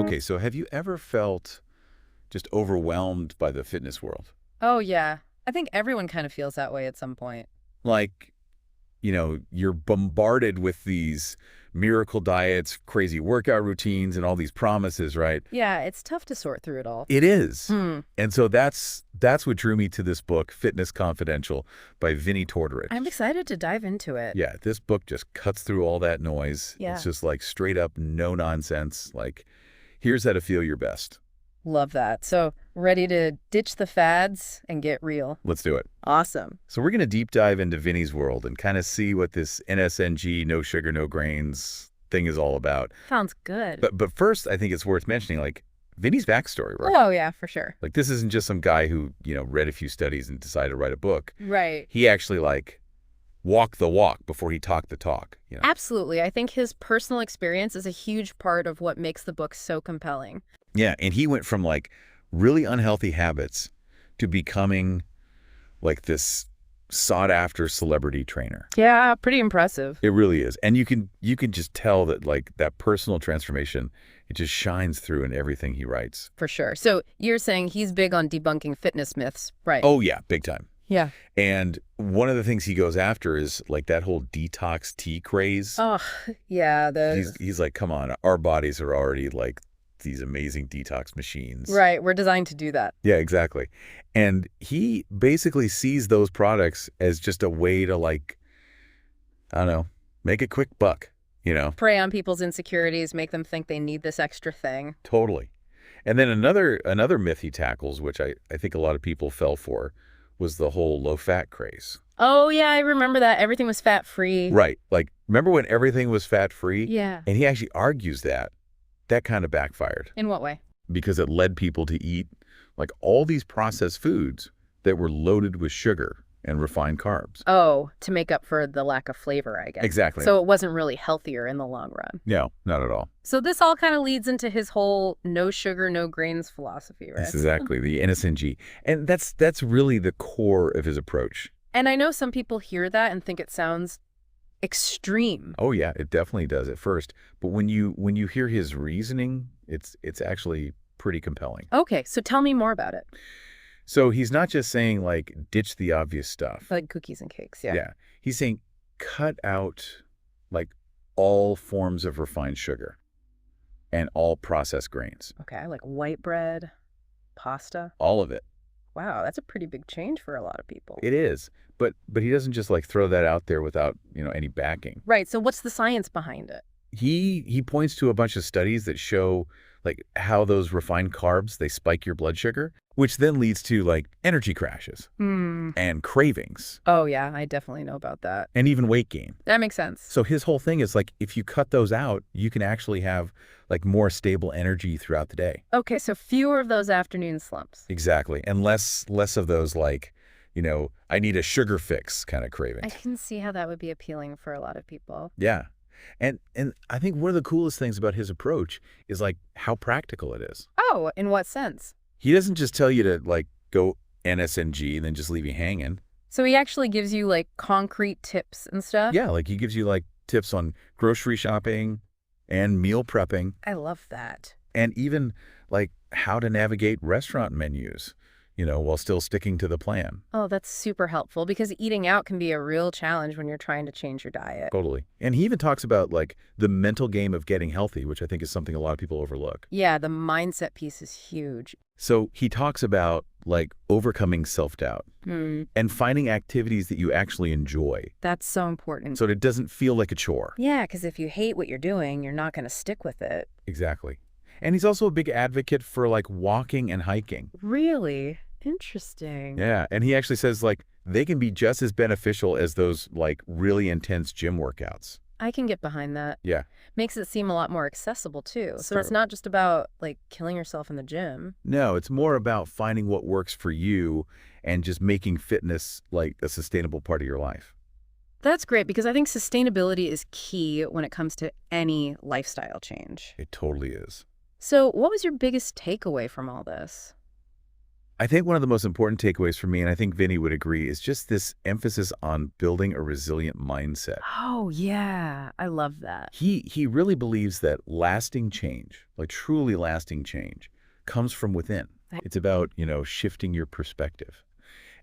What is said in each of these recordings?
Okay, so have you ever felt just overwhelmed by the fitness world? Oh, yeah. I think everyone kind of feels that way at some point. Like, you're bombarded with these miracle diets, crazy workout routines, and all these promises, right? Yeah, it's tough to sort through it all. It is. Hmm. And so that's what drew me to this book, Fitness Confidential by Vinnie Tortorich. I'm excited to dive into it. Yeah, this book just cuts through all that noise. Yeah. It's just like straight up no nonsense. Like, here's how to feel your best. Love that. So, ready to ditch the fads and get real. Let's do it. Awesome. So we're going to deep dive into Vinnie's world and kind of see what this NSNG, no sugar, no grains thing is all about. Sounds good. But first, I think it's worth mentioning, like, Vinnie's backstory, right? Oh, yeah, for sure. Like, this isn't just some guy who, read a few studies and decided to write a book. Right. He actually, like, walked the walk before he talked the talk. Absolutely. I think his personal experience is a huge part of what makes the book so compelling. Yeah, and he went from, like, really unhealthy habits to becoming, like, this sought-after celebrity trainer. Yeah, pretty impressive. It really is. And you can just tell that, like, that personal transformation, it just shines through in everything he writes. For sure. So, you're saying he's big on debunking fitness myths, right? Oh, yeah, big time. Yeah. And one of the things he goes after is, like, that whole detox tea craze. Oh, yeah. He's like, come on, our bodies are already, like, these amazing detox machines. Right. We're designed to do that. Yeah, exactly. And he basically sees those products as just a way to, like, I don't know, make a quick buck, Prey on people's insecurities, make them think they need this extra thing. Totally. And then another myth he tackles, which I think a lot of people fell for, was the whole low-fat craze. Oh, yeah, I remember that. Everything was fat-free. Right. Like, remember when everything was fat-free? Yeah. And he actually argues that kind of backfired. In what way? Because it led people to eat, like, all these processed foods that were loaded with sugar and refined carbs. Oh, to make up for the lack of flavor, I guess. Exactly. So it wasn't really healthier in the long run. No, not at all. So this all kind of leads into his whole no sugar, no grains philosophy, right? That's exactly the NSNG. And that's really the core of his approach. And I know some people hear that and think it sounds extreme. Oh yeah, it definitely does at first. But when you hear his reasoning, it's actually pretty compelling. Okay, so tell me more about it. So he's not just saying, like, ditch the obvious stuff. Like cookies and cakes, yeah. Yeah. He's saying cut out, like, all forms of refined sugar and all processed grains. Okay, like white bread, pasta. All of it. Wow, that's a pretty big change for a lot of people. It is. But he doesn't just, like, throw that out there without, any backing. Right, so what's the science behind it? He points to a bunch of studies that show, like, how those refined carbs, they spike your blood sugar, which then leads to, like, energy crashes and cravings. Oh, yeah, I definitely know about that. And even weight gain. That makes sense. So his whole thing is, like, if you cut those out, you can actually have, like, more stable energy throughout the day. Okay, so fewer of those afternoon slumps. Exactly. And less of those, like, I need a sugar fix kind of I cravings. can see how that would be appealing for a lot of people. Yeah. And I think one of the coolest things about his approach is, like, how practical it is. Oh, in what sense? He doesn't just tell you to, like, go NSNG and then just leave you hanging. So he actually gives you, like, concrete tips and stuff? Yeah, like, he gives you, like, tips on grocery shopping and meal prepping I love that. and even, like, how to navigate restaurant menus, while still sticking to the plan. Oh, that's super helpful because eating out can be a real challenge when you're trying to change your diet. Totally. And he even talks about, like, the mental game of getting healthy, which I think is something a lot of people overlook. Yeah, the mindset piece is huge. So he talks about, like, overcoming self-doubt and finding activities that you actually enjoy That's so important. so that it doesn't feel like a chore. Yeah, because if you hate what you're doing, you're not going to stick with it. Exactly. And he's also a big advocate for, like, walking and hiking. Really? Interesting. Yeah. And he actually says, like, they can be just as beneficial as those, like, really intense gym workouts. I can get behind that. Yeah. Makes it seem a lot more accessible, too. So Sure. it's not just about, like, killing yourself in the gym. No, it's more about finding what works for you and just making fitness, like, a sustainable part of your life. That's great because I think sustainability is key when it comes to any lifestyle change. It totally is. So what was your biggest takeaway from all this? I think one of the most important takeaways for me, and I think Vinny would agree, is just this emphasis on building a resilient mindset. Oh, yeah. I love that. He really believes that lasting change, like truly lasting change, comes from within. It's about, shifting your perspective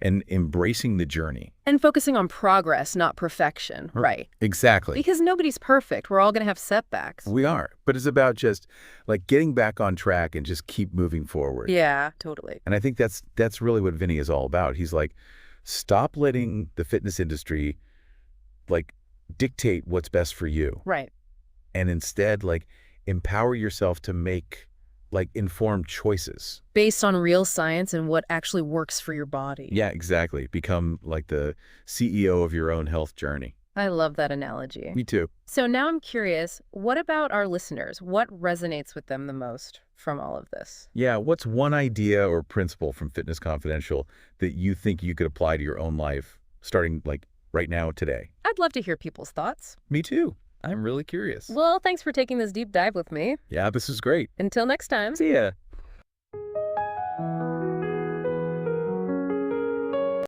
and embracing the journey. And focusing on progress, not perfection. Right. Exactly. Because nobody's perfect. We're all going to have setbacks. We are. But it's about just like getting back on track and just keep moving forward. Yeah, totally. And I think that's really what Vinny is all about. He's like, stop letting the fitness industry like dictate what's best for you. Right. And instead, like, empower yourself to make like informed choices. Based on real science and what actually works for your body. Yeah, exactly. Become like the CEO of your own health journey. I love that analogy. Me too. So now I'm curious, what about our listeners? What resonates with them the most from all of this? Yeah, what's one idea or principle from Fitness Confidential that you think you could apply to your own life starting like right now, today? I'd love to hear people's thoughts. Me too. I'm really curious. Well, thanks for taking this deep dive with me. Yeah, this is great. Until next time. See ya.